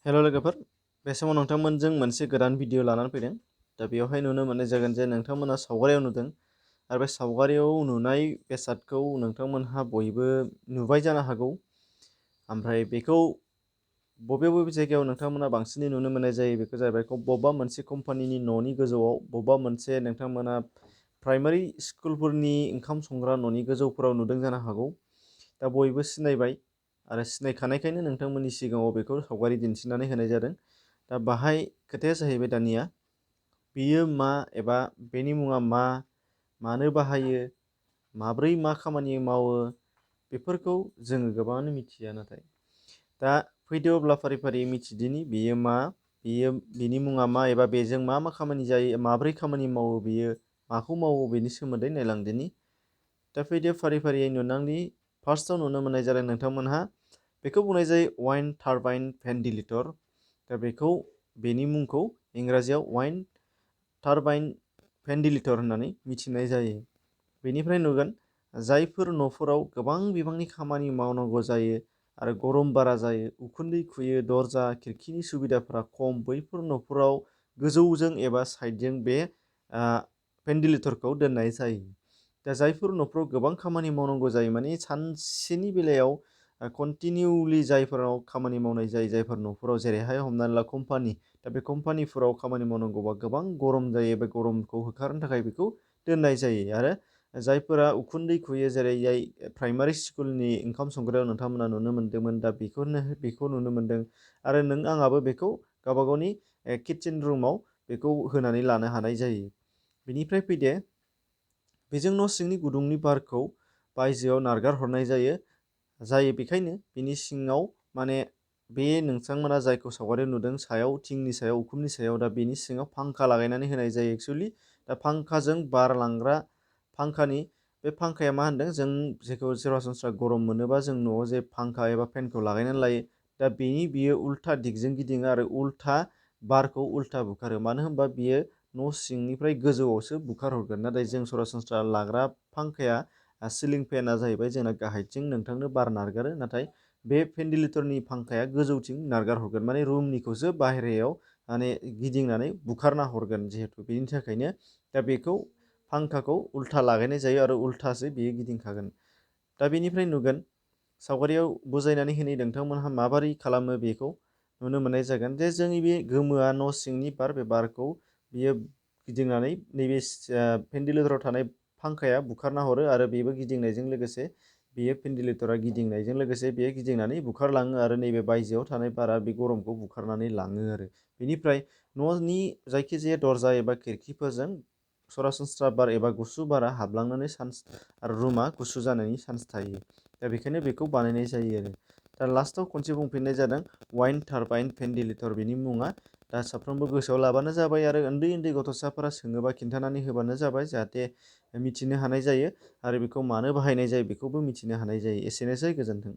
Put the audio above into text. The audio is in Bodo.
हेल' लोगोफोर, बे समाव नोंथांमोनजों मोनसे गोदान भिडिअ लानानै फैदों। दा बेवहाय नुनो मोननाय जागोन जे नोंथांमोना सावगारियाव नुदों आरो बे सावगारियाव नुनाय बेसादखौ नोंथांमोनहा बयबो नुबाय जानो हागौ। ओमफ्राय बेखौ बबे जायगायाव नोंथांमोना बांसिनै नुनो मोननाय जायो बेखौ जाहैबाय बबेबा मोनसे कम्पानिनि न'नि गोजौआव, बबेबा मोनसे नोंथांमोना प्राइमारि स्कुलफोरनि ओंखाम संग्रा न'नि गोजौफोराव नुदों जानो हागौ। दा बयबो सिनायबाय आरो सिनायखानायखायनो नोंथांमोननि सिगाङाव बेखौ सावगारि दिन्थिनानै होनाय जादों। दा बाहाय खोथाया जाहैबाय दानिया बेयो मा एबा बेनि मुङा मा, मानो बाहायो, माब्रै मा खामानि मावो बेफोरखौ जोङो गोबाङानो मिथिया। नाथाय दा फैदो अब्ला फारि फारि मिथिदिनि बेयो मा, बेनि मुङा मा एबा बेजों मा खामानि जायो, माब्रै खामानि मावो, बेयो माखौ मावो बेनि सोमोन्दै नायलांदिनि। दा फैदो फारि फारियै नुनांनि। फार्स्टआव नुनो मोननाय जादों नोंथांमोनहा बेखौ बुंनाय जायो वाइन्ड टारबाइन भेन्टिलेटर। दा बेनि मुंखौ इंराजियाव वाइन्ड टारबाइन भेन्टिलेटर होननानै मिथिनाय जायो। बेनिफ्राय नुगोन जायफोर न'फोराव गोबां बिबांनि खामानि मावनांगौ जायो आरो गरम बारा जायो, उखुन्दै खुयो, दरजा खिरखिनि सुबिदाफोरा खम, बैफोर न'फोराव गोजौजों एबा साइडजों बे भेन्टिलेटरखौ दोननाय जायो। दा जायफोर न'फ्राव गोबां खामानि मावनांगौ जायो, माने सानसेनि बेलायाव कन्टिनिउलि जायफोराव खामानि मावनाय जायो, जायफोर न'फोराव जेरैहाय हमनानै ला कम्पानि, दा बे कम्पानिफोराव खामानि मावनांगौबा गोबां गरम जायो, बे गरमखौ होखारनो थाखाय बेखौ दोननाय जायो। आरो जायफोरा उखुन्दै खुयो, जेरै प्राइमारि स्कुलनि ओंखाम संग्रायाव नोंथांमोना नुनो मोन्दोंमोन, दा बेखौ नुनो मोन्दों। आरो नों आंहाबो बेखौ गावबा गावनि किटचेन रुमाव बेखौ होनानै लानो हानाय जायो। बेनिफ्राय फैदो बेजों न' सिंनि गुदुंनि बारखौ बायजोआव नारगार हरनाय जायो। बेखायनो बिनि सिङाव माने बे नोंथांमोना जायखौ सावगारियाव नुदों सायाव, थिंनि सायाव, उखुमनि सायाव, दा बेनि सिङाव फांखा लागायनानै होनाय जायो। एक्सुवेलि दा फांखाजों बार लांग्रा बे फांखाया मा होनदों, जों जेखौ सरासनस्रा गरम मोनोबा जों न'आव जे फांखा एबा फेनखौ लागायनानै लायो, दा बियो उल्था दिगजों गिदिङो आरो उल्था बारखौ उल्था बुखारो। मानो होनबा बियो न' सिंनिफ्राय गोजौआवसो बुखारहरगोन। नाथाय जों सरासनस्रा लाग्रा फांखाया सिलिं फेना जाहैबाय जोंना गाहायथिं नोंथांनो बार नारगारो, नाथाय बे भेन्टिलेटरनि फांखाया गोजौथिं नारगार हरगोन, माने रुमनिखौसो बाहेरायाव माने गिदिंनानै बुखारना हरगोन। जिहेथु बेनि थाखायनो दा बेखौ फांखाखौ उल्था लागायनाय जायो आरो उल्थासो बेयो गिदिंखागोन। दा बेनिफ्राय नुगोन सावगारियाव बुजायनानै होनि नोंथांमोनहा माबोरै खालामो बेखौ नुनो मोननाय जागोन जे जोंनि बे गोमोआ न' सिंनि बार, बे बारखौ बियो गिदिंनानै नैबे भेन्टिलेटराव थानाय फांखाया बुखारना हरो आरो बेबो गिदिंनायजों लोगोसे बेयो भेन्टिलेटरा गिदिंनायजों लोगोसे बेयो गिदिंनानै बुखारलाङो आरो नैबे बायजोआव थानाय बारा बे गरमखौ बुखारनानै लाङो। आरो बेनिफ्राय न'नि जायखिजाया दरजा एबा खिरखिफोरजों सरासनस्रा बार एबा गुसु बारा हाबलांनानै आरो रुमा गुसु जानायनि चान्स थायो। दा बेखायनो बेखौ बानायनाय जायो। आरो दा लास्टाव खनसे बुंफिननाय जादों वाइन्ड टारबाइन भेन्टिलेटर बेनि मुङा। दा साफ्रोमबो गोसोआव लाबानो जाबाय आरो उन्दै गथ'साफोरा सोङोबा खिन्थानानै होबानो जाबाय, जाहाथे मिथिनो हानाय जायो आरो बेखौ मानो बाहायनाय जायो बेखौबो मिथिनो हानाय जायो। एसेनोसै, गोजोन्थों।